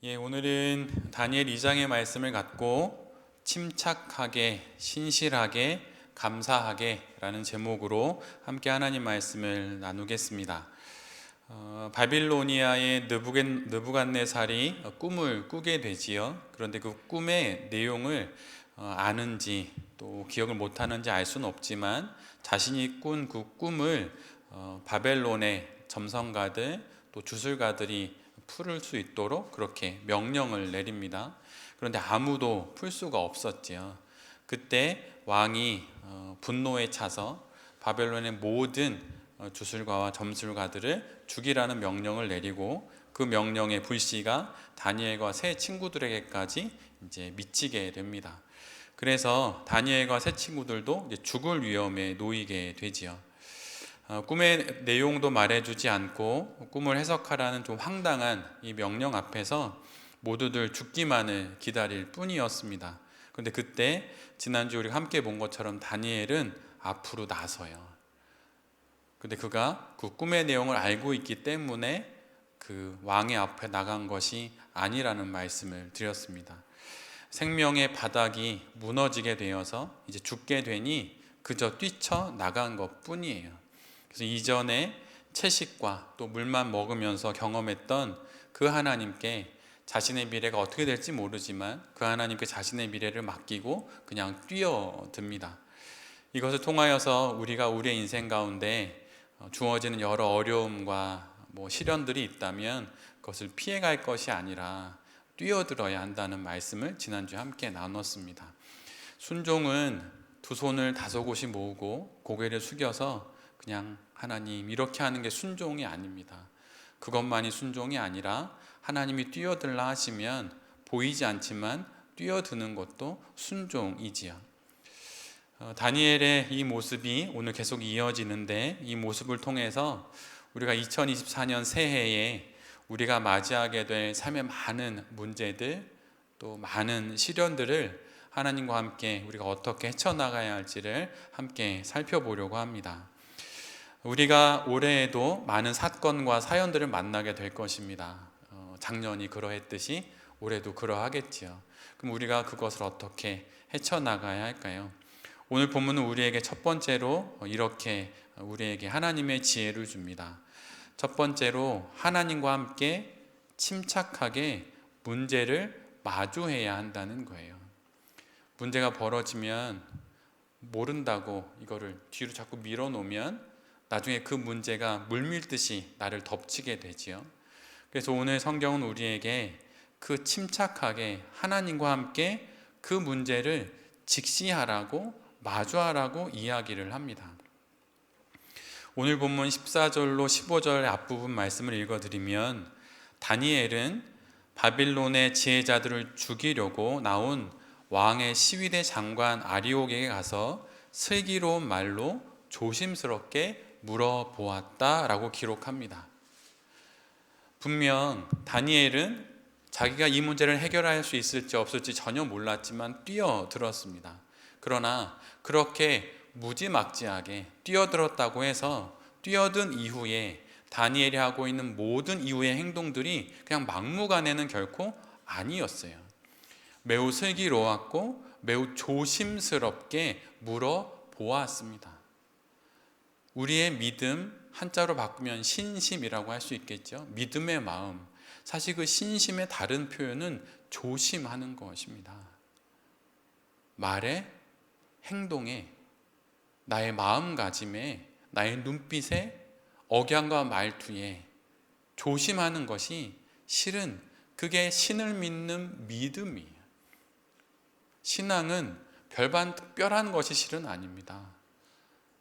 오늘은 다니엘 2장의 말씀을 갖고 침착하게, 신실하게, 감사하게 라는 제목으로 함께 하나님 말씀을 나누겠습니다. 바빌로니아의 느부갓네살이 꿈을 꾸게 되지요. 그런데 그 꿈의 내용을 아는지 또 기억을 못하는지 알 수는 없지만 자신이 꾼 그 꿈을 바벨론의 점성가들 또 주술가들이 풀을 수 있도록 그렇게 명령을 내립니다. 그런데 아무도 풀 수가 없었지요. 그때 왕이 분노에 차서 바벨론의 모든 주술가와 점술가들을 죽이라는 명령을 내리고 그 명령의 불씨가 다니엘과 세 친구들에게까지 이제 미치게 됩니다. 그래서 다니엘과 세 친구들도 이제 죽을 위험에 놓이게 되지요. 꿈의 내용도 말해주지 않고 꿈을 해석하라는 좀 황당한 이 명령 앞에서 모두들 죽기만을 기다릴 뿐이었습니다. 그런데 그때 지난주 우리가 함께 본 것처럼 다니엘은 앞으로 나서요. 근데 그가 그 꿈의 내용을 알고 있기 때문에 그 왕의 앞에 나간 것이 아니라는 말씀을 드렸습니다. 생명의 바닥이 무너지게 되어서 이제 죽게 되니 그저 뛰쳐나간 것 뿐이에요. 그래서 이전에 채식과 또 물만 먹으면서 경험했던 그 하나님께 자신의 미래가 어떻게 될지 모르지만 그 하나님께 자신의 미래를 맡기고 그냥 뛰어듭니다. 이것을 통하여서 우리가 우리의 인생 가운데 주어지는 여러 어려움과 시련들이 있다면 그것을 피해갈 것이 아니라 뛰어들어야 한다는 말씀을 지난주에 함께 나눴습니다. 순종은 두 손을 다소곳이 모으고 고개를 숙여서 그냥 하나님 이렇게 하는 게 순종이 아닙니다. 그것만이 순종이 아니라 하나님이 뛰어들라 하시면 보이지 않지만 뛰어드는 것도 순종이지요. 다니엘의 이 모습이 오늘 계속 이어지는데 이 모습을 통해서 우리가 2024년 새해에 우리가 맞이하게 될 삶의 많은 문제들 또 많은 시련들을 하나님과 함께 우리가 어떻게 헤쳐나가야 할지를 함께 살펴보려고 합니다. 우리가 올해에도 많은 사건과 사연들을 만나게 될 것입니다. 작년이 그러했듯이 올해도 그러하겠지요. 그럼 우리가 그것을 어떻게 헤쳐나가야 할까요? 오늘 본문은 우리에게 첫 번째로 이렇게 우리에게 하나님의 지혜를 줍니다. 첫 번째로 하나님과 함께 침착하게 문제를 마주해야 한다는 거예요. 문제가 벌어지면 모른다고 이거를 뒤로 자꾸 밀어놓으면 나중에 그 문제가 물밀듯이 나를 덮치게 되지요. 그래서 오늘 성경은 우리에게 그 침착하게 하나님과 함께 그 문제를 직시하라고 마주하라고 이야기를 합니다. 오늘 본문 14절로 15절 앞부분 말씀을 읽어드리면 다니엘은 바빌론의 지혜자들을 죽이려고 나온 왕의 시위대 장관 아리옥에게 가서 슬기로운 말로 조심스럽게 물어보았다라고 기록합니다. 분명 다니엘은 자기가 이 문제를 해결할 수 있을지 없을지 전혀 몰랐지만 뛰어들었습니다. 그러나 그렇게 무지막지하게 뛰어들었다고 해서 뛰어든 이후에 다니엘이 하고 있는 모든 이후의 행동들이 그냥 막무가내는 결코 아니었어요. 매우 슬기로웠고 매우 조심스럽게 물어보았습니다. 우리의 믿음 한자로 바꾸면 신심이라고 할 수 있겠죠. 믿음의 마음. 사실 그 신심의 다른 표현은 조심하는 것입니다. 말에, 행동에, 나의 마음가짐에, 나의 눈빛에, 억양과 말투에 조심하는 것이 실은 그게 신을 믿는 믿음이에요. 신앙은 별반 특별한 것이 실은 아닙니다.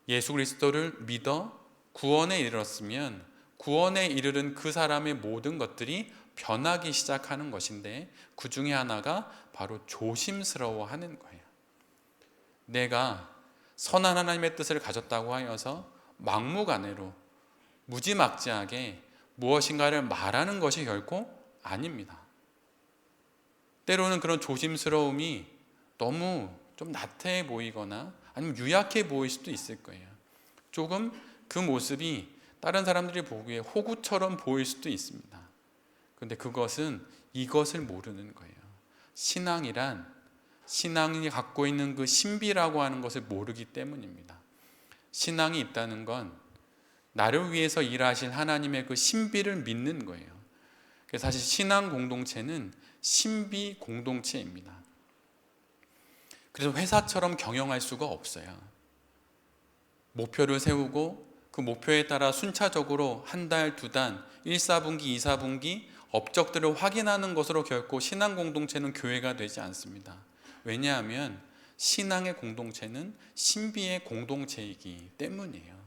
예수 그리스도를 믿어 구원에 이르렀으면 구원에 이르른 그 사람의 모든 것들이 변하기 시작하는 것인데 그 중에 하나가 바로 조심스러워하는 거예요. 내가 선한 하나님의 뜻을 가졌다고 하여서 막무가내로 무지막지하게 무엇인가를 말하는 것이 결코 아닙니다. 때로는 그런 조심스러움이 너무 좀 나태해 보이거나 아니면 유약해 보일 수도 있을 거예요. 조금 그 모습이 다른 사람들이 보기에 호구처럼 보일 수도 있습니다. 그런데 그것은 이것을 모르는 거예요. 신앙이 갖고 있는 그 신비라고 하는 것을 모르기 때문입니다. 신앙이 있다는 건 나를 위해서 일하신 하나님의 그 신비를 믿는 거예요. 그래서 사실 신앙 공동체는 신비 공동체입니다. 그래서 회사처럼 경영할 수가 없어요. 목표를 세우고 그 목표에 따라 순차적으로 한 달, 두 달, 1, 4분기, 2, 4분기 업적들을 확인하는 것으로 결코 신앙 공동체는 교회가 되지 않습니다. 왜냐하면 신앙의 공동체는 신비의 공동체이기 때문이에요.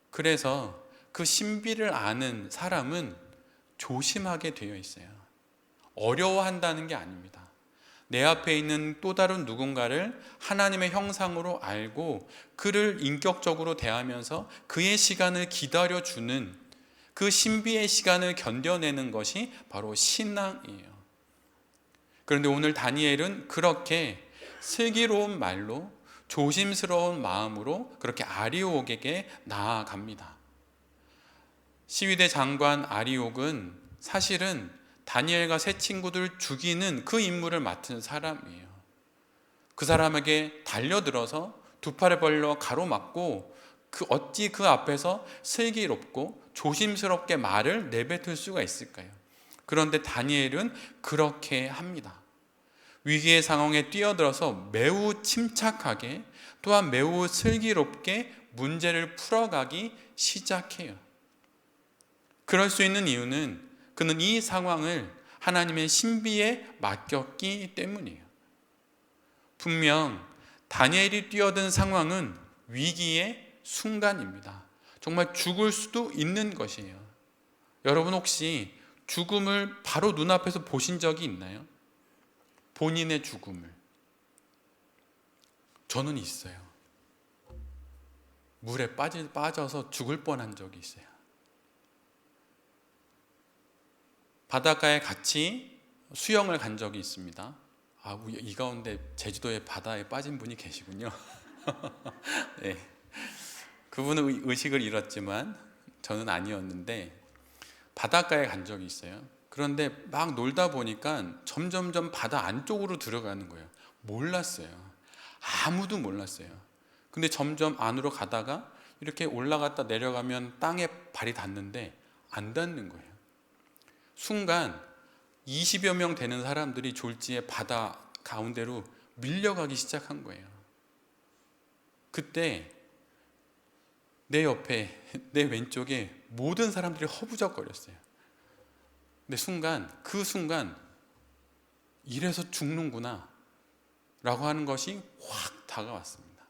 그래서 그 신비를 아는 사람은 조심하게 되어 있어요. 어려워한다는 게 아닙니다. 내 앞에 있는 또 다른 누군가를 하나님의 형상으로 알고 그를 인격적으로 대하면서 그의 시간을 기다려주는 그 신비의 시간을 견뎌내는 것이 바로 신앙이에요. 그런데 오늘 다니엘은 그렇게 슬기로운 말로 조심스러운 마음으로 그렇게 아리옥에게 나아갑니다. 시위대 장관 아리옥은 사실은 다니엘과 세 친구들 죽이는 그 임무를 맡은 사람이에요. 그 사람에게 달려들어서 두 팔을 벌려 가로막고 어찌 그 앞에서 슬기롭고 조심스럽게 말을 내뱉을 수가 있을까요? 그런데 다니엘은 그렇게 합니다. 위기의 상황에 뛰어들어서 매우 침착하게 또한 매우 슬기롭게 문제를 풀어가기 시작해요. 그럴 수 있는 이유는 그는 이 상황을 하나님의 신비에 맡겼기 때문이에요. 분명 다니엘이 뛰어든 상황은 위기의 순간입니다. 정말 죽을 수도 있는 것이에요. 여러분 혹시 죽음을 바로 눈앞에서 보신 적이 있나요? 본인의 죽음을. 저는 있어요. 물에 빠져서 죽을 뻔한 적이 있어요. 바닷가에 같이 수영을 간 적이 있습니다. 이 가운데 제주도의 바다에 빠진 분이 계시군요. 네. 그분은 의식을 잃었지만 저는 아니었는데 바닷가에 간 적이 있어요. 그런데 막 놀다 보니까 점점점 바다 안쪽으로 들어가는 거예요. 몰랐어요. 아무도 몰랐어요. 근데 점점 안으로 가다가 이렇게 올라갔다 내려가면 땅에 발이 닿는데 안 닿는 거예요. 순간 20여 명 되는 사람들이 졸지에 바다 가운데로 밀려가기 시작한 거예요. 그때 내 옆에, 내 왼쪽에 모든 사람들이 허부적거렸어요. 근데 그 순간 이래서 죽는구나 라고 하는 것이 확 다가왔습니다.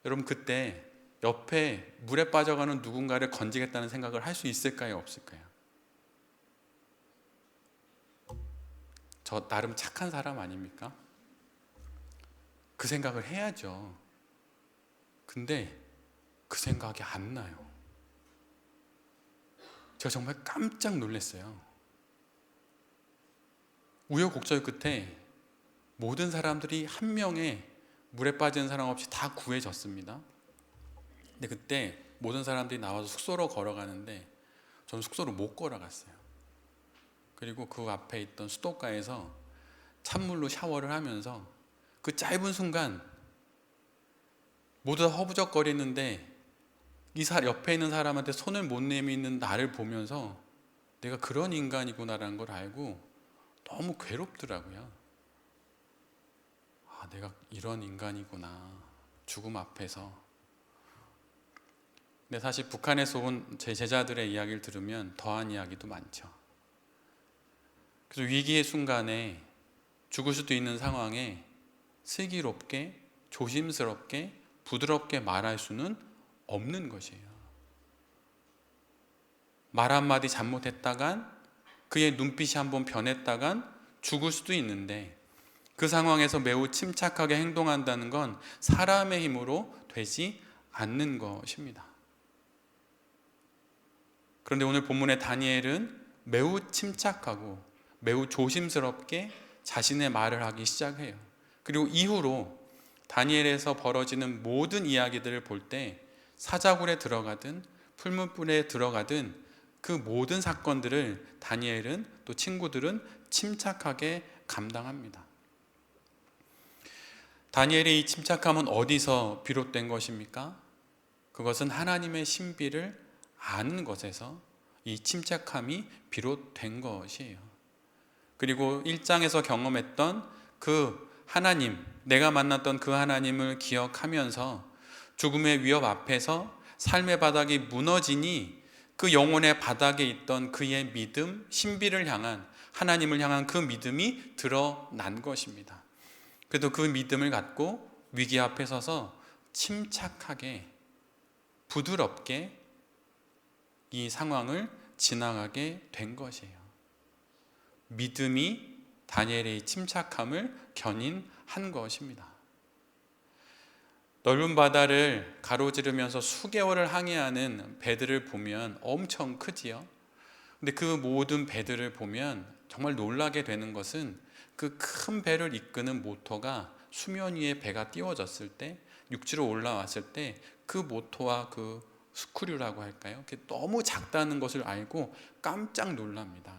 여러분 그때 옆에 물에 빠져가는 누군가를 건지겠다는 생각을 할 수 있을까요? 없을까요? 저 나름 착한 사람 아닙니까? 그 생각을 해야죠. 근데 그 생각이 안 나요. 제가 정말 깜짝 놀랐어요. 우여곡절 끝에 모든 사람들이 한 명의 물에 빠진 사람 없이 다 구해졌습니다. 근데 그때 모든 사람들이 나와서 숙소로 걸어가는데 저는 숙소로 못 걸어갔어요. 그리고 그 앞에 있던 수도가에서 찬물로 샤워를 하면서 그 짧은 순간 모두 다 허부적거리는데 옆에 있는 사람한테 손을 못 내미는 나를 보면서 내가 그런 인간이구나라는 걸 알고 너무 괴롭더라고요. 내가 이런 인간이구나. 죽음 앞에서. 근데 사실 북한에서 온 제 제자들의 이야기를 들으면 더한 이야기도 많죠. 그래서 위기의 순간에 죽을 수도 있는 상황에 슬기롭게 조심스럽게 부드럽게 말할 수는 없는 것이에요. 말 한마디 잘못했다간 그의 눈빛이 한번 변했다간 죽을 수도 있는데 그 상황에서 매우 침착하게 행동한다는 건 사람의 힘으로 되지 않는 것입니다. 그런데 오늘 본문의 다니엘은 매우 침착하고 매우 조심스럽게 자신의 말을 하기 시작해요. 그리고 이후로 다니엘에서 벌어지는 모든 이야기들을 볼 때 사자굴에 들어가든 풀무불에 들어가든 그 모든 사건들을 다니엘은 또 친구들은 침착하게 감당합니다. 다니엘의 이 침착함은 어디서 비롯된 것입니까? 그것은 하나님의 신비를 아는 것에서 이 침착함이 비롯된 것이에요. 그리고 1장에서 경험했던 그 하나님, 내가 만났던 그 하나님을 기억하면서 죽음의 위협 앞에서 삶의 바닥이 무너지니 그 영혼의 바닥에 있던 그의 믿음, 신비를 향한, 하나님을 향한 그 믿음이 드러난 것입니다. 그래도 그 믿음을 갖고 위기 앞에 서서 침착하게, 부드럽게 이 상황을 지나가게 된 것이에요. 믿음이 다니엘의 침착함을 견인한 것입니다. 넓은 바다를 가로지르면서 수개월을 항해하는 배들을 보면 엄청 크지요. 근데 그 모든 배들을 보면 정말 놀라게 되는 것은 그 큰 배를 이끄는 모터가 수면 위에 배가 띄워졌을 때, 육지로 올라왔을 때 그 모터와 그 스크류라고 할까요? 그게 너무 작다는 것을 알고 깜짝 놀랍니다.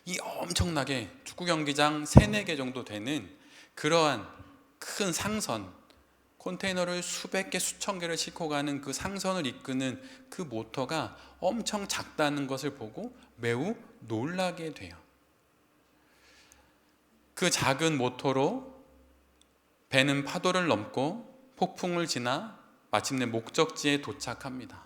이 엄청나게 축구 경기장 3-4개 정도 되는 그러한 큰 상선, 컨테이너를 수백 개, 수천 개를 싣고 가는 그 상선을 이끄는 그 모터가 엄청 작다는 것을 보고 매우 놀라게 돼요. 그 작은 모터로 배는 파도를 넘고 폭풍을 지나 마침내 목적지에 도착합니다.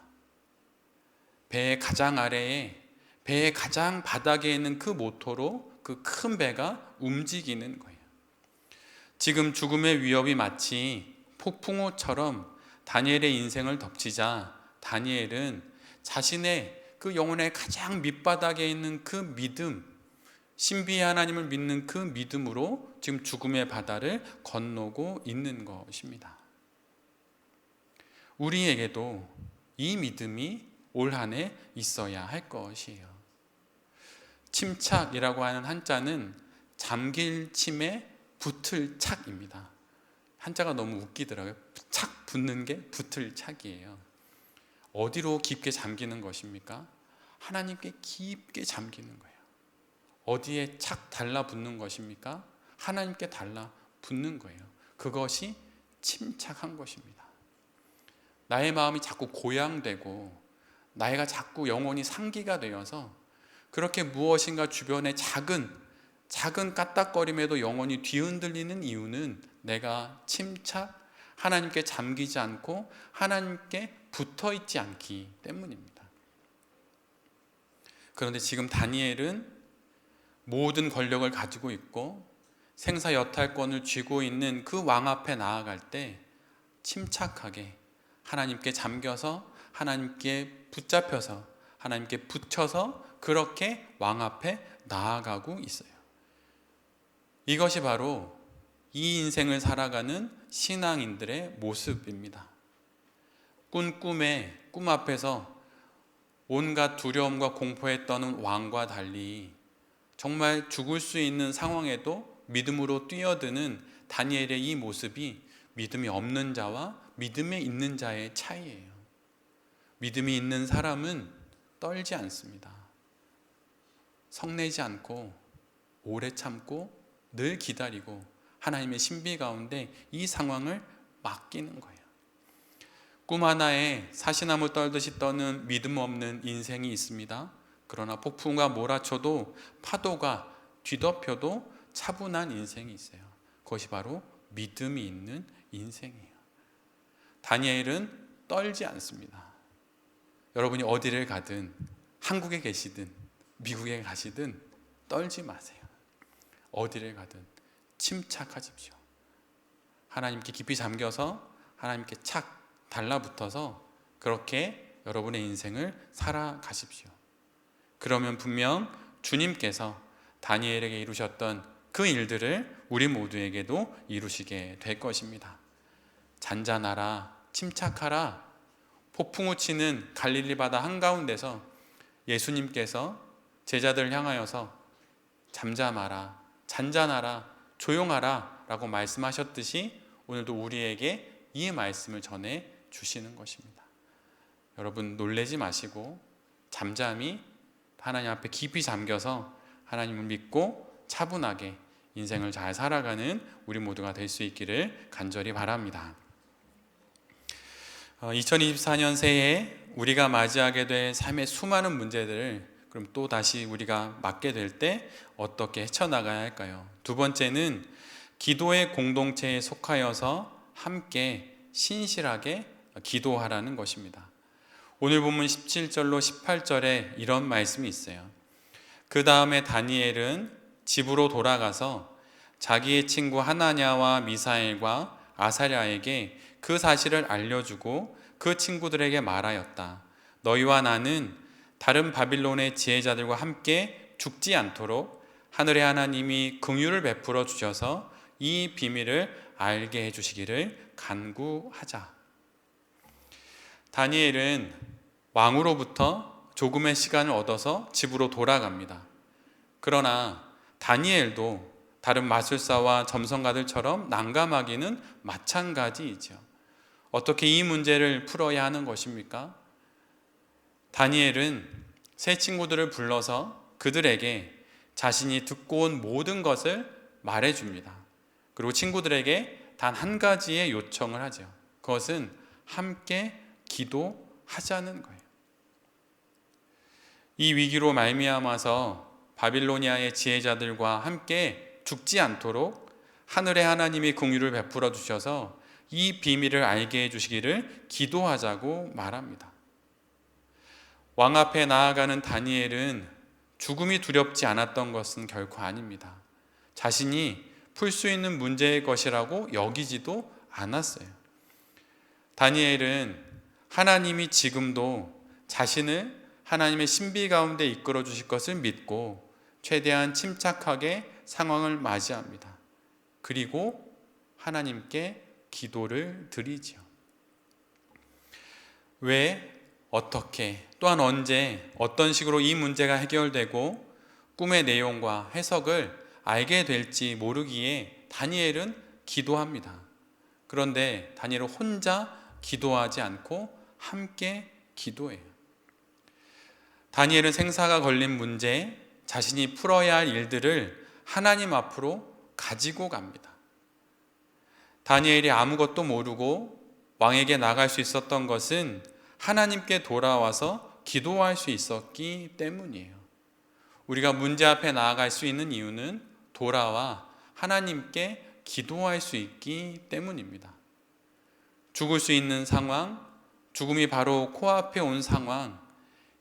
배의 가장 아래에, 배의 가장 바닥에 있는 그 모터로 그 큰 배가 움직이는 거예요. 지금 죽음의 위협이 마치 폭풍우처럼 다니엘의 인생을 덮치자 다니엘은 자신의 그 영혼의 가장 밑바닥에 있는 그 믿음, 신비의 하나님을 믿는 그 믿음으로 지금 죽음의 바다를 건너고 있는 것입니다. 우리에게도 이 믿음이 올 한 해 있어야 할 것이에요. 침착이라고 하는 한자는 잠길 침에 붙을 착입니다. 한자가 너무 웃기더라고요. 착 붙는 게 붙을 착이에요. 어디로 깊게 잠기는 것입니까? 하나님께 깊게 잠기는 거예요. 어디에 착 달라붙는 것입니까? 하나님께 달라붙는 거예요. 그것이 침착한 것입니다. 나의 마음이 자꾸 고양되고 나이가 자꾸 영혼이 상기가 되어서 그렇게 무엇인가 주변에 작은 까딱거림에도 영혼이 뒤흔들리는 이유는 내가 침착, 하나님께 잠기지 않고 하나님께 붙어 있지 않기 때문입니다. 그런데 지금 다니엘은 모든 권력을 가지고 있고 생사여탈권을 쥐고 있는 그 왕 앞에 나아갈 때 침착하게 하나님께 잠겨서, 하나님께 붙잡혀서, 하나님께 붙여서 그렇게 왕 앞에 나아가고 있어요. 이것이 바로 이 인생을 살아가는 신앙인들의 모습입니다. 꿈 앞에서 온갖 두려움과 공포에 떠는 왕과 달리 정말 죽을 수 있는 상황에도 믿음으로 뛰어드는 다니엘의 이 모습이 믿음이 없는 자와 믿음이 있는 자의 차이예요. 믿음이 있는 사람은 떨지 않습니다. 성내지 않고 오래 참고 늘 기다리고 하나님의 신비 가운데 이 상황을 맡기는 거예요. 꿈 하나에 사시나무 떨듯이 떠는 믿음 없는 인생이 있습니다. 그러나 폭풍과 몰아쳐도 파도가 뒤덮여도 차분한 인생이 있어요. 그것이 바로 믿음이 있는 인생이에요. 다니엘은 떨지 않습니다. 여러분이 어디를 가든, 한국에 계시든 미국에 가시든 떨지 마세요. 어디를 가든 침착하십시오. 하나님께 깊이 잠겨서 하나님께 착 달라붙어서 그렇게 여러분의 인생을 살아가십시오. 그러면 분명 주님께서 다니엘에게 이루셨던 그 일들을 우리 모두에게도 이루시게 될 것입니다. 잔잔하라, 침착하라. 폭풍우 치는 갈릴리 바다 한가운데서 예수님께서 제자들을 향하여서 잠잠하라, 잔잔하라, 조용하라 라고 말씀하셨듯이 오늘도 우리에게 이 말씀을 전해 주시는 것입니다. 여러분 놀라지 마시고 잠잠히 하나님 앞에 깊이 잠겨서 하나님을 믿고 차분하게 인생을 잘 살아가는 우리 모두가 될 수 있기를 간절히 바랍니다. 2024년 새해 우리가 맞이하게 될 삶의 수많은 문제들을 그럼 또 다시 우리가 맞게 될 때 어떻게 헤쳐나가야 할까요? 두 번째는 기도의 공동체에 속하여서 함께 신실하게 기도하라는 것입니다. 오늘 본문 17절로 18절에 이런 말씀이 있어요. 그 다음에 다니엘은 집으로 돌아가서 자기의 친구 하나냐와 미사엘과 아사랴에게 그 사실을 알려주고 그 친구들에게 말하였다. 너희와 나는 다른 바빌론의 지혜자들과 함께 죽지 않도록 하늘의 하나님이 긍휼을 베풀어 주셔서 이 비밀을 알게 해주시기를 간구하자. 다니엘은 왕으로부터 조금의 시간을 얻어서 집으로 돌아갑니다. 그러나 다니엘도 다른 마술사와 점성가들처럼 난감하기는 마찬가지이죠. 어떻게 이 문제를 풀어야 하는 것입니까? 다니엘은 세 친구들을 불러서 그들에게 자신이 듣고 온 모든 것을 말해줍니다. 그리고 친구들에게 단 한 가지의 요청을 하죠. 그것은 함께 기도하자는 거예요. 이 위기로 말미암아서 바빌로니아의 지혜자들과 함께 죽지 않도록 하늘의 하나님이 긍휼을 베풀어 주셔서 이 비밀을 알게 해주시기를 기도하자고 말합니다. 왕 앞에 나아가는 다니엘은 죽음이 두렵지 않았던 것은 결코 아닙니다. 자신이 풀 수 있는 문제의 것이라고 여기지도 않았어요. 다니엘은 하나님이 지금도 자신을 하나님의 신비 가운데 이끌어 주실 것을 믿고 최대한 침착하게 상황을 맞이합니다. 그리고 하나님께 기도를 드리죠. 왜, 어떻게, 또한 언제, 어떤 식으로 이 문제가 해결되고 꿈의 내용과 해석을 알게 될지 모르기에 다니엘은 기도합니다. 그런데 다니엘은 혼자 기도하지 않고 함께 기도해요. 다니엘은 생사가 걸린 문제, 자신이 풀어야 할 일들을 하나님 앞으로 가지고 갑니다. 다니엘이 아무것도 모르고 왕에게 나갈 수 있었던 것은 하나님께 돌아와서 기도할 수 있었기 때문이에요. 우리가 문제 앞에 나아갈 수 있는 이유는 돌아와 하나님께 기도할 수 있기 때문입니다. 죽을 수 있는 상황, 죽음이 바로 코앞에 온 상황,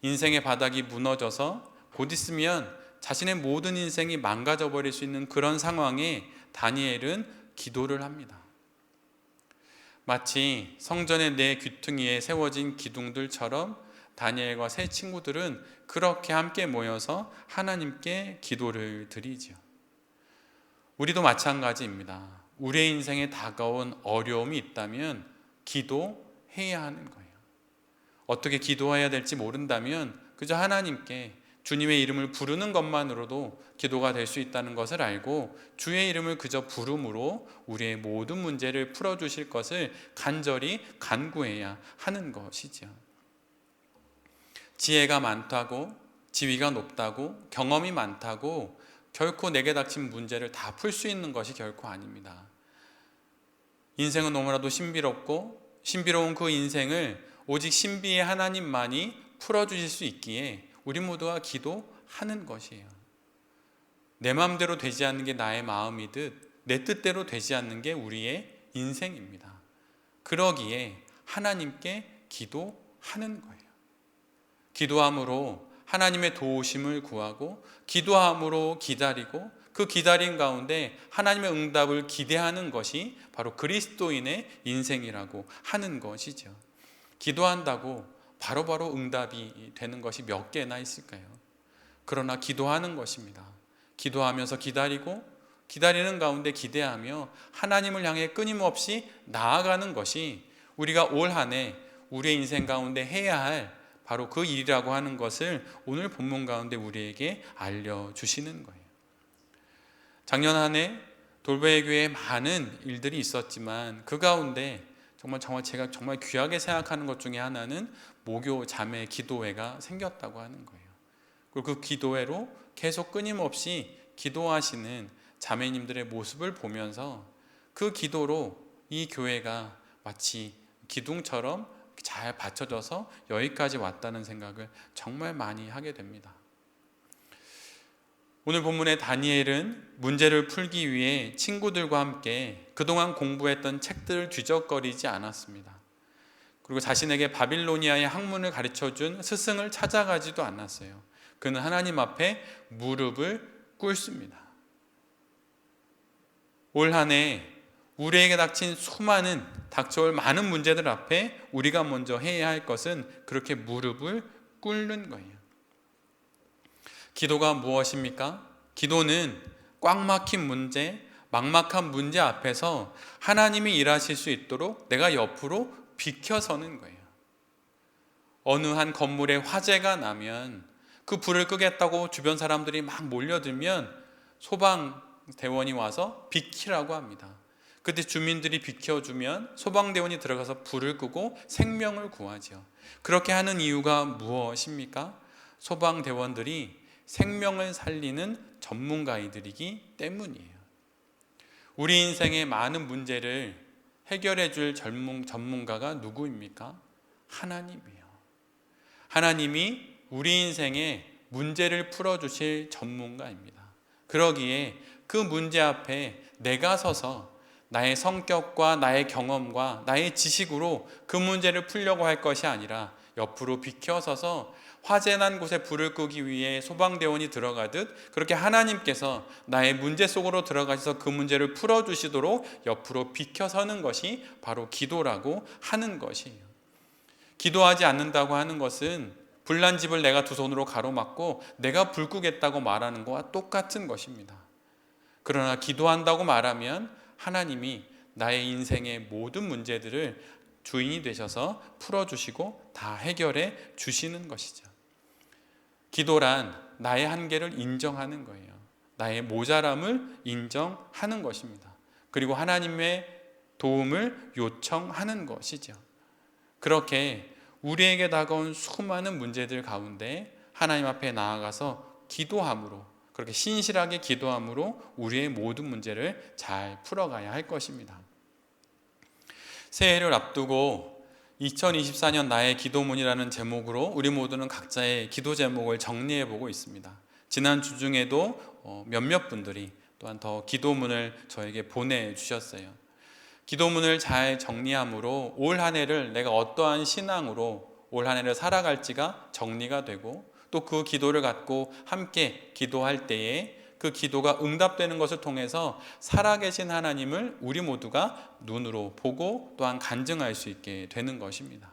인생의 바닥이 무너져서 곧 있으면 자신의 모든 인생이 망가져 버릴 수 있는 그런 상황에 다니엘은 기도를 합니다. 마치 성전의 네 귀퉁이에 세워진 기둥들처럼 다니엘과 세 친구들은 그렇게 함께 모여서 하나님께 기도를 드리죠. 우리도 마찬가지입니다. 우리의 인생에 다가온 어려움이 있다면 기도해야 하는 거예요. 어떻게 기도해야 될지 모른다면 그저 하나님께 주님의 이름을 부르는 것만으로도 기도가 될 수 있다는 것을 알고 주의 이름을 그저 부름으로 우리의 모든 문제를 풀어주실 것을 간절히 간구해야 하는 것이죠. 지혜가 많다고, 지위가 높다고, 경험이 많다고 결코 내게 닥친 문제를 다 풀 수 있는 것이 결코 아닙니다. 인생은 너무나도 신비로운 그 인생을 오직 신비의 하나님만이 풀어주실 수 있기에 우리 모두가 기도하는 것이에요. 내 마음대로 되지 않는 게 나의 마음이듯 내 뜻대로 되지 않는 게 우리의 인생입니다. 그러기에 하나님께 기도하는 거예요. 기도함으로 하나님의 도우심을 구하고 기도함으로 기다리고 그 기다림 가운데 하나님의 응답을 기대하는 것이 바로 그리스도인의 인생이라고 하는 것이죠. 기도한다고 바로바로 응답이 되는 것이 몇 개나 있을까요? 그러나 기도하는 것입니다. 기도하면서 기다리고 기다리는 가운데 기대하며 하나님을 향해 끊임없이 나아가는 것이 우리가 올 한 해 우리의 인생 가운데 해야 할 바로 그 일이라고 하는 것을 오늘 본문 가운데 우리에게 알려주시는 거예요. 작년 한 해 돌베이 교회에 많은 일들이 있었지만 그 가운데 제가 정말 귀하게 생각하는 것 중에 하나는 모교 자매 기도회가 생겼다고 하는 거예요. 그리고 그 기도회로 계속 끊임없이 기도하시는 자매님들의 모습을 보면서 그 기도로 이 교회가 마치 기둥처럼 잘 받쳐져서 여기까지 왔다는 생각을 정말 많이 하게 됩니다. 오늘 본문의 다니엘은 문제를 풀기 위해 친구들과 함께 그동안 공부했던 책들을 뒤적거리지 않았습니다. 그리고 자신에게 바빌로니아의 학문을 가르쳐준 스승을 찾아가지도 않았어요. 그는 하나님 앞에 무릎을 꿇습니다. 올 한 해 우리에게 닥쳐올 많은 문제들 앞에 우리가 먼저 해야 할 것은 그렇게 무릎을 꿇는 거예요. 기도가 무엇입니까? 기도는 꽉 막힌 문제, 막막한 문제 앞에서 하나님이 일하실 수 있도록 내가 옆으로 비켜서는 거예요. 어느 한 건물에 화재가 나면 그 불을 끄겠다고 주변 사람들이 막 몰려들면 소방대원이 와서 비키라고 합니다. 그때 주민들이 비켜주면 소방대원이 들어가서 불을 끄고 생명을 구하죠. 그렇게 하는 이유가 무엇입니까? 소방대원들이 생명을 살리는 전문가이들이기 때문이에요. 우리 인생의 많은 문제를 해결해 줄 전문가가 누구입니까? 하나님이에요. 하나님이 우리 인생의 문제를 풀어주실 전문가입니다. 그러기에 그 문제 앞에 내가 서서 나의 성격과 나의 경험과 나의 지식으로 그 문제를 풀려고 할 것이 아니라 옆으로 비켜서서 화재 난 곳에 불을 끄기 위해 소방대원이 들어가듯 그렇게 하나님께서 나의 문제 속으로 들어가셔서 그 문제를 풀어주시도록 옆으로 비켜서는 것이 바로 기도라고 하는 것이에요. 기도하지 않는다고 하는 것은 불난 집을 내가 두 손으로 가로막고 내가 불 끄겠다고 말하는 것과 똑같은 것입니다. 그러나 기도한다고 말하면 하나님이 나의 인생의 모든 문제들을 주인이 되셔서 풀어주시고 다 해결해 주시는 것이죠. 기도란 나의 한계를 인정하는 거예요. 나의 모자람을 인정하는 것입니다. 그리고 하나님의 도움을 요청하는 것이죠. 그렇게 우리에게 다가온 수많은 문제들 가운데 하나님 앞에 나아가서 기도함으로, 그렇게 신실하게 기도함으로 우리의 모든 문제를 잘 풀어가야 할 것입니다. 새해를 앞두고 2024년 나의 기도문이라는 제목으로 우리 모두는 각자의 기도 제목을 정리해 보고 있습니다. 지난 주 중에도 몇몇 분들이 또한 더 기도문을 저에게 보내주셨어요. 기도문을 잘 정리함으로 올 한 해를 내가 어떠한 신앙으로 올 한 해를 살아갈지가 정리가 되고 또 그 기도를 갖고 함께 기도할 때에 그 기도가 응답되는 것을 통해서 살아계신 하나님을 우리 모두가 눈으로 보고 또한 간증할 수 있게 되는 것입니다.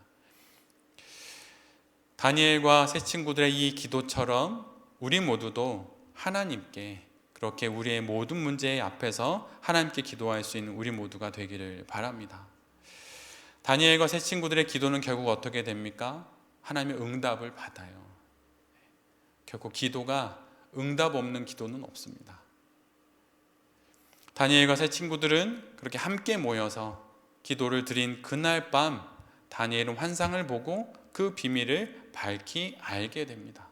다니엘과 세 친구들의 이 기도처럼 우리 모두도 하나님께 그렇게 우리의 모든 문제 앞에서 하나님께 기도할 수 있는 우리 모두가 되기를 바랍니다. 다니엘과 세 친구들의 기도는 결국 어떻게 됩니까? 하나님의 응답을 받아요. 결국 기도가 응답 없는 기도는 없습니다. 다니엘과 세 친구들은 그렇게 함께 모여서 기도를 드린 그날 밤 다니엘은 환상을 보고 그 비밀을 밝히 알게 됩니다.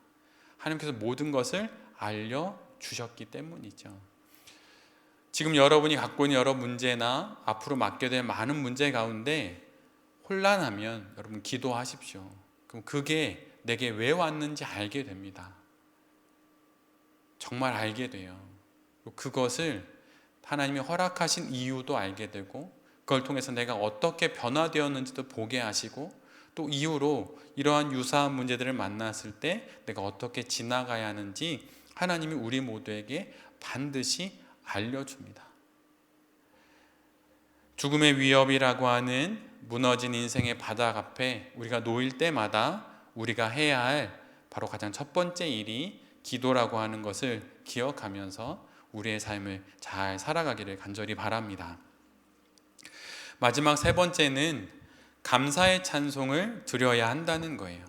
하나님께서 모든 것을 알려주셨기 때문이죠. 지금 여러분이 갖고 있는 여러 문제나 앞으로 맡게 될 많은 문제 가운데 혼란하면 여러분 기도하십시오. 그럼 그게 내게 왜 왔는지 알게 됩니다. 정말 알게 돼요. 그것을 하나님이 허락하신 이유도 알게 되고 그걸 통해서 내가 어떻게 변화되었는지도 보게 하시고 또 이후로 이러한 유사한 문제들을 만났을 때 내가 어떻게 지나가야 하는지 하나님이 우리 모두에게 반드시 알려줍니다. 죽음의 위협이라고 하는 무너진 인생의 바닥 앞에 우리가 놓일 때마다 우리가 해야 할 바로 가장 첫 번째 일이 기도라고 하는 것을 기억하면서 우리의 삶을 잘 살아가기를 간절히 바랍니다. 마지막 세 번째는 감사의 찬송을 드려야 한다는 거예요.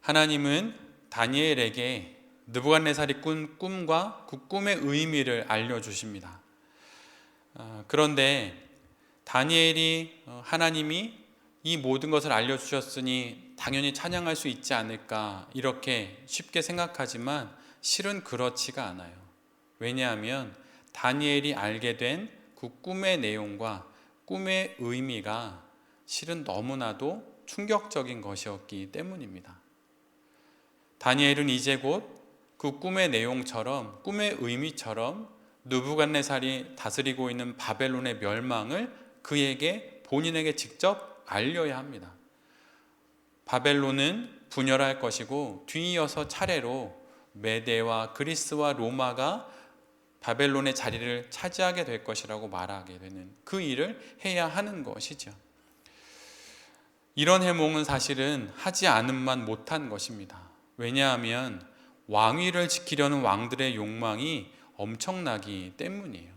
하나님은 다니엘에게 느부갓네살이 꾼 꿈과 그 꿈의 의미를 알려주십니다. 그런데 다니엘이 하나님이 이 모든 것을 알려주셨으니 당연히 찬양할 수 있지 않을까 이렇게 쉽게 생각하지만 실은 그렇지가 않아요. 왜냐하면 다니엘이 알게 된 그 꿈의 내용과 꿈의 의미가 실은 너무나도 충격적인 것이었기 때문입니다. 다니엘은 이제 곧 그 꿈의 내용처럼, 꿈의 의미처럼 느부갓네살이 다스리고 있는 바벨론의 멸망을 그에게, 본인에게 직접 알려야 합니다. 바벨론은 분열할 것이고 뒤이어서 차례로 메대와 그리스와 로마가 바벨론의 자리를 차지하게 될 것이라고 말하게 되는 그 일을 해야 하는 것이죠. 이런 해몽은 사실은 하지 않음만 못한 것입니다. 왜냐하면 왕위를 지키려는 왕들의 욕망이 엄청나기 때문이에요.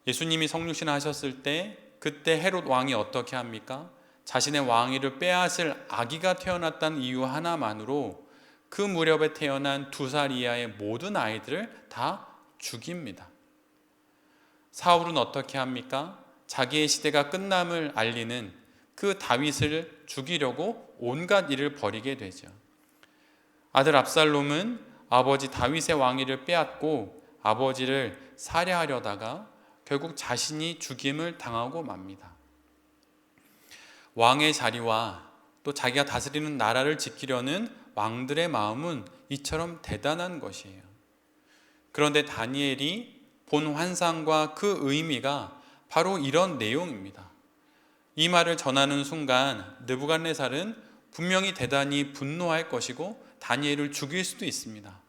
예수님이 성육신 하셨을 때 그때 헤롯 왕이 어떻게 합니까? 자신의 왕위를 빼앗을 아기가 태어났다는 이유 하나만으로 그 무렵에 태어난 2살 이하의 모든 아이들을 다 죽입니다. 사울은 어떻게 합니까? 자기의 시대가 끝남을 알리는 그 다윗을 죽이려고 온갖 일을 벌이게 되죠. 아들 압살롬은 아버지 다윗의 왕위를 빼앗고 아버지를 살해하려다가 결국 자신이 죽임을 당하고 맙니다. 왕의 자리와 또 자기가 다스리는 나라를 지키려는 왕들의 마음은 이처럼 대단한 것이에요. 그런데 다니엘이 본 환상과 그 의미가 바로 이런 내용입니다. 이 말을 전하는 순간 느부갓네살은 분명히 대단히 분노할 것이고 다니엘을 죽일 수도 있습니다.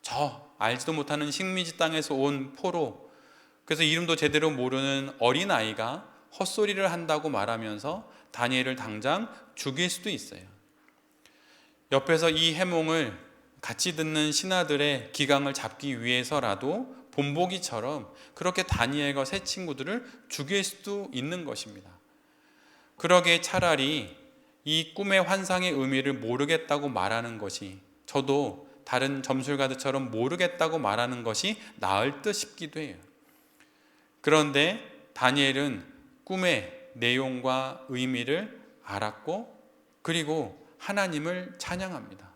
저 알지도 못하는 식민지 땅에서 온 포로, 그래서 이름도 제대로 모르는 어린아이가 헛소리를 한다고 말하면서 다니엘을 당장 죽일 수도 있어요. 옆에서 이 해몽을 같이 듣는 신하들의 기강을 잡기 위해서라도 본보기처럼 그렇게 다니엘과 세 친구들을 죽일 수도 있는 것입니다. 그러기에 차라리 이 꿈의 환상의 의미를 모르겠다고 말하는 것이, 저도 다른 점술가들처럼 모르겠다고 말하는 것이 나을 듯 싶기도 해요. 그런데 다니엘은 꿈의 내용과 의미를 알았고 그리고 하나님을 찬양합니다.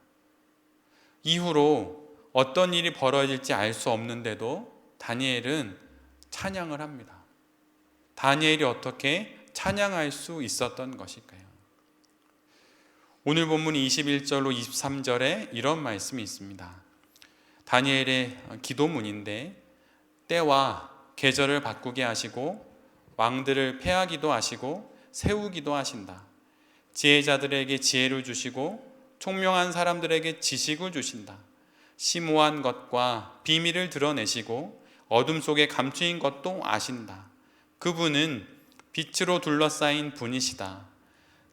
이후로 어떤 일이 벌어질지 알 수 없는데도 다니엘은 찬양을 합니다. 다니엘이 어떻게 찬양할 수 있었던 것일까요? 오늘 본문 21절로 23절에 이런 말씀이 있습니다. 다니엘의 기도문인데, 때와 계절을 바꾸게 하시고 왕들을 패하기도 하시고 세우기도 하신다. 지혜자들에게 지혜를 주시고 총명한 사람들에게 지식을 주신다. 심오한 것과 비밀을 드러내시고 어둠 속에 감추인 것도 아신다. 그분은 빛으로 둘러싸인 분이시다.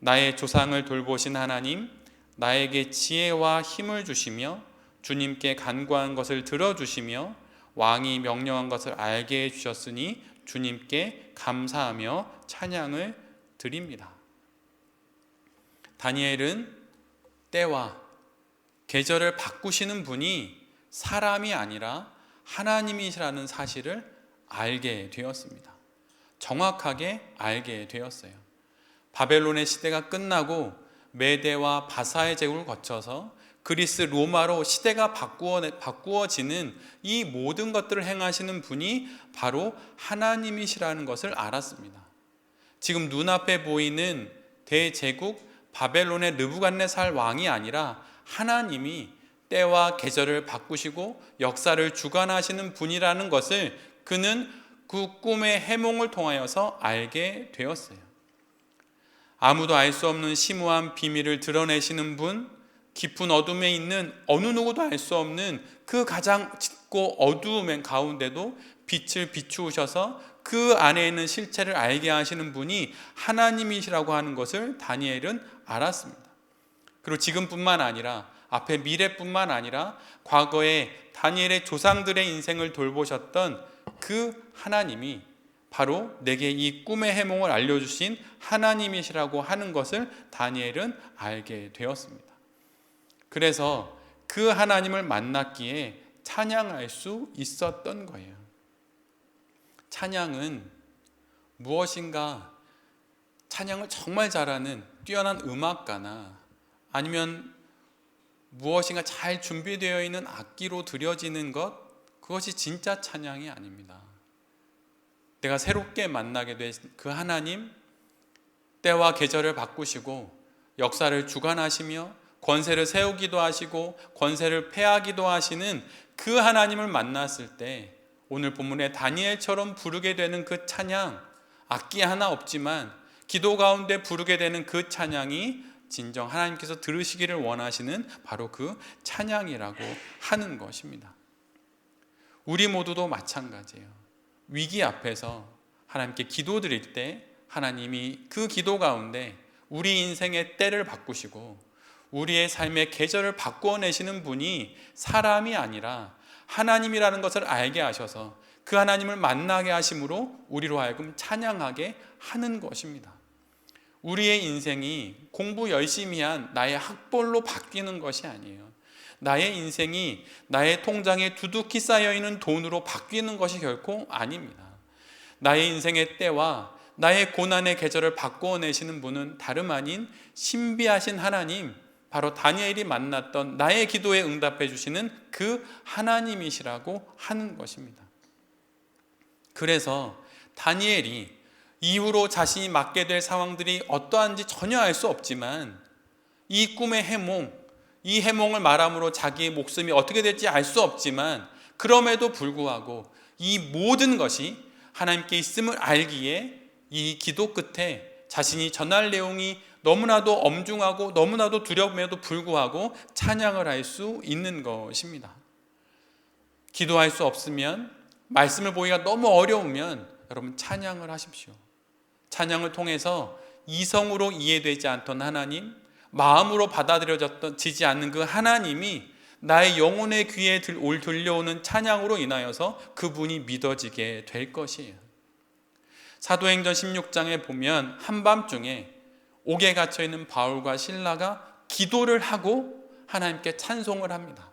나의 조상을 돌보신 하나님, 나에게 지혜와 힘을 주시며 주님께 간구한 것을 들어주시며 왕이 명령한 것을 알게 해주셨으니 주님께 감사하며 찬양을 드립니다. 다니엘은 때와 계절을 바꾸시는 분이 사람이 아니라 하나님이시라는 사실을 알게 되었습니다. 정확하게 알게 되었어요. 바벨론의 시대가 끝나고 메대와 바사의 제국을 거쳐서 그리스 로마로 시대가 바꾸어지는 이 모든 것들을 행하시는 분이 바로 하나님이시라는 것을 알았습니다. 지금 눈앞에 보이는 대제국 바벨론의 느부갓네살 왕이 아니라 하나님이 때와 계절을 바꾸시고 역사를 주관하시는 분이라는 것을 그는 그 꿈의 해몽을 통하여서 알게 되었어요. 아무도 알 수 없는 심오한 비밀을 드러내시는 분, 깊은 어둠에 있는 어느 누구도 알 수 없는 그 가장 짙고 어두움 가운데도 빛을 비추셔서 그 안에 있는 실체를 알게 하시는 분이 하나님이시라고 하는 것을 다니엘은 알았습니다. 그리고 지금뿐만 아니라 앞에 미래뿐만 아니라 과거에 다니엘의 조상들의 인생을 돌보셨던 그 하나님이 바로 내게 이 꿈의 해몽을 알려주신 하나님이시라고 하는 것을 다니엘은 알게 되었습니다. 그래서 그 하나님을 만났기에 찬양할 수 있었던 거예요. 찬양은 무엇인가 찬양을 정말 잘하는 뛰어난 음악가나 아니면 무엇인가 잘 준비되어 있는 악기로 드려지는 것, 그것이 진짜 찬양이 아닙니다. 내가 새롭게 만나게 된 그 하나님, 때와 계절을 바꾸시고 역사를 주관하시며 권세를 세우기도 하시고 권세를 패하기도 하시는 그 하나님을 만났을 때 오늘 본문의 다니엘처럼 부르게 되는 그 찬양, 악기 하나 없지만 기도 가운데 부르게 되는 그 찬양이 진정 하나님께서 들으시기를 원하시는 바로 그 찬양이라고 하는 것입니다. 우리 모두도 마찬가지예요. 위기 앞에서 하나님께 기도드릴 때 하나님이 그 기도 가운데 우리 인생의 때를 바꾸시고 우리의 삶의 계절을 바꾸어내시는 분이 사람이 아니라 하나님이라는 것을 알게 하셔서 그 하나님을 만나게 하심으로 우리로 하여금 찬양하게 하는 것입니다. 우리의 인생이 공부 열심히 한 나의 학벌로 바뀌는 것이 아니에요. 나의 인생이 나의 통장에 두둑히 쌓여있는 돈으로 바뀌는 것이 결코 아닙니다. 나의 인생의 때와 나의 고난의 계절을 바꾸어내시는 분은 다름 아닌 신비하신 하나님, 바로 다니엘이 만났던 나의 기도에 응답해 주시는 그 하나님이시라고 하는 것입니다. 그래서 다니엘이 이후로 자신이 맡게 될 상황들이 어떠한지 전혀 알 수 없지만 이 꿈의 해몽, 이 해몽을 말함으로 자기의 목숨이 어떻게 될지 알 수 없지만 그럼에도 불구하고 이 모든 것이 하나님께 있음을 알기에 이 기도 끝에 자신이 전할 내용이 너무나도 엄중하고 너무나도 두려움에도 불구하고 찬양을 할 수 있는 것입니다. 기도할 수 없으면, 말씀을 보기가 너무 어려우면 여러분 찬양을 하십시오. 찬양을 통해서 이성으로 이해되지 않던 하나님, 마음으로 받아들여지지 않는 그 하나님이 나의 영혼의 귀에 들려오는 찬양으로 인하여서 그분이 믿어지게 될 것이에요. 사도행전 16장에 보면 한밤중에 옥에 갇혀있는 바울과 실라가 기도를 하고 하나님께 찬송을 합니다.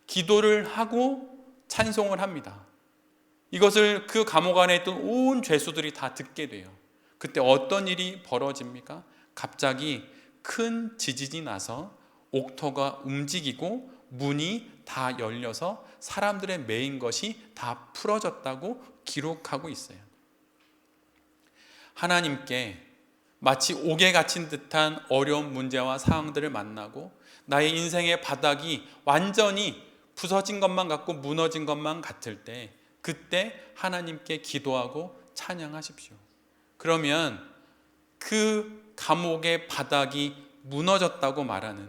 기도를 하고 찬송을 합니다. 이것을 그 감옥 안에 있던 온 죄수들이 다 듣게 돼요. 그때 어떤 일이 벌어집니까? 갑자기 큰 지진이 나서 옥터가 움직이고 문이 다 열려서 사람들의 매인 것이 다 풀어졌다고 기록하고 있어요. 하나님께 마치 옥에 갇힌 듯한 어려운 문제와 상황들을 만나고 나의 인생의 바닥이 완전히 부서진 것만 같고 무너진 것만 같을 때 그때 하나님께 기도하고 찬양하십시오. 그러면 그 감옥의 바닥이 무너졌다고 말하는,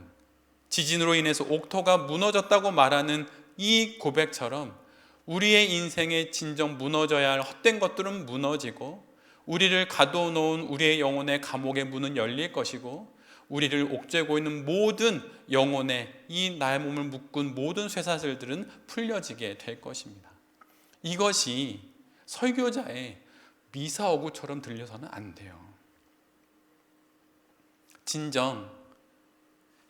지진으로 인해서 옥토가 무너졌다고 말하는 이 고백처럼 우리의 인생에 진정 무너져야 할 헛된 것들은 무너지고 우리를 가둬놓은 우리의 영혼의 감옥의 문은 열릴 것이고 우리를 옥죄고 있는 모든 영혼의 이 나의 몸을 묶은 모든 쇠사슬들은 풀려지게 될 것입니다. 이것이 설교자의 미사오구처럼 들려서는 안 돼요. 진정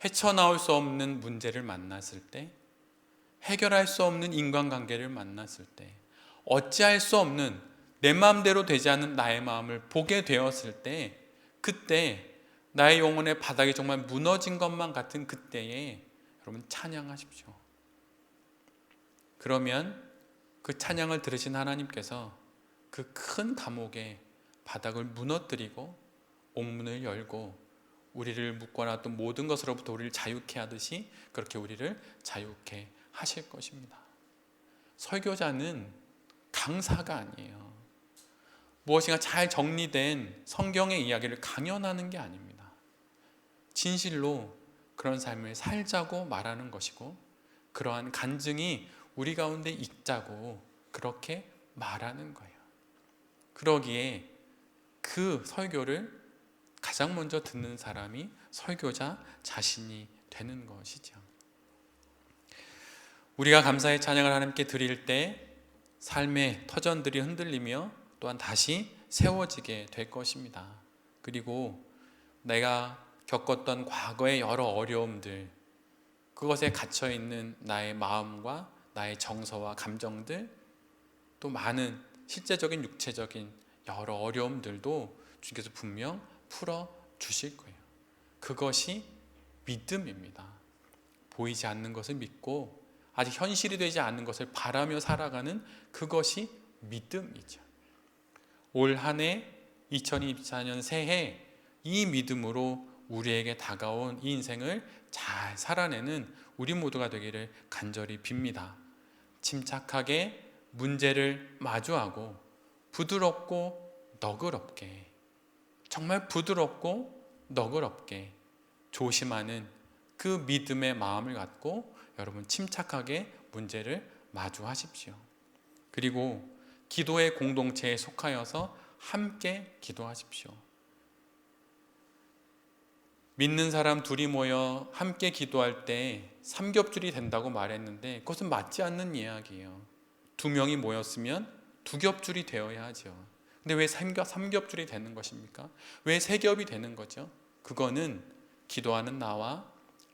헤쳐나올 수 없는 문제를 만났을 때, 해결할 수 없는 인간관계를 만났을 때, 어찌할 수 없는 내 마음대로 되지 않는 나의 마음을 보게 되었을 때, 그때 나의 영혼의 바닥이 정말 무너진 것만 같은 그때에 여러분 찬양하십시오. 그러면 그 찬양을 들으신 하나님께서 그 큰 감옥의 바닥을 무너뜨리고 옥문을 열고 우리를 묶어놨던 모든 것으로부터 우리를 자유케 하듯이 그렇게 우리를 자유케 하실 것입니다. 설교자는 강사가 아니에요. 무엇인가 잘 정리된 성경의 이야기를 강연하는 게 아닙니다. 진실로 그런 삶을 살자고 말하는 것이고 그러한 간증이 우리 가운데 있자고 그렇게 말하는 거예요. 그러기에 그 설교를 가장 먼저 듣는 사람이 설교자 자신이 되는 것이죠. 우리가 감사의 찬양을 하나님께 드릴 때 삶의 터전들이 흔들리며 또한 다시 세워지게 될 것입니다. 그리고 내가 겪었던 과거의 여러 어려움들, 그것에 갇혀있는 나의 마음과 나의 정서와 감정들, 또 많은 실제적인 육체적인 여러 어려움들도 주님께서 분명 풀어 주실 거예요. 그것이 믿음입니다. 보이지 않는 것을 믿고 아직 현실이 되지 않는 것을 바라며 살아가는 그것이 믿음이죠. 올 한 해 2024년 새해 이 믿음으로 우리에게 다가온 이 인생을 잘 살아내는 우리 모두가 되기를 간절히 빕니다. 침착하게 문제를 마주하고 부드럽고 너그럽게, 정말 부드럽고 너그럽게 조심하는 그 믿음의 마음을 갖고 여러분 침착하게 문제를 마주하십시오. 그리고 기도의 공동체에 속하여서 함께 기도하십시오. 믿는 사람 둘이 모여 함께 기도할 때 삼겹줄이 된다고 말했는데 그것은 맞지 않는 이야기예요. 2명이 모였으면 2겹줄이 되어야 하죠. 근데 왜 삼겹줄이 되는 것입니까? 왜 3겹이 되는 거죠? 그거는 기도하는 나와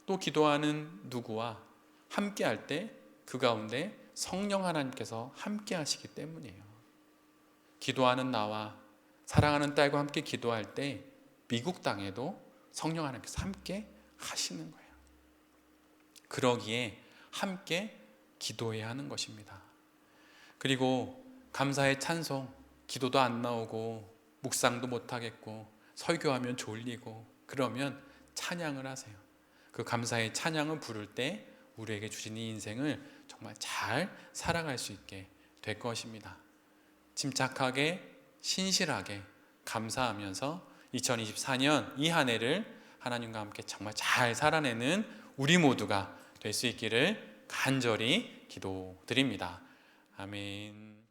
또 기도하는 누구와 함께 할 때 그 가운데 성령 하나님께서 함께 하시기 때문이에요. 기도하는 나와 사랑하는 딸과 함께 기도할 때 미국 땅에도 성령 하나님께서 함께 하시는 거예요. 그러기에 함께 기도해야 하는 것입니다. 그리고 감사의 찬송, 기도도 안 나오고 묵상도 못 하겠고 설교하면 졸리고 그러면 찬양을 하세요. 그 감사의 찬양을 부를 때 우리에게 주신 이 인생을 정말 잘 살아갈 수 있게 될 것입니다. 침착하게 신실하게 감사하면서 2024년 이 한 해를 하나님과 함께 정말 잘 살아내는 우리 모두가 될 수 있기를 간절히 기도드립니다. 아멘.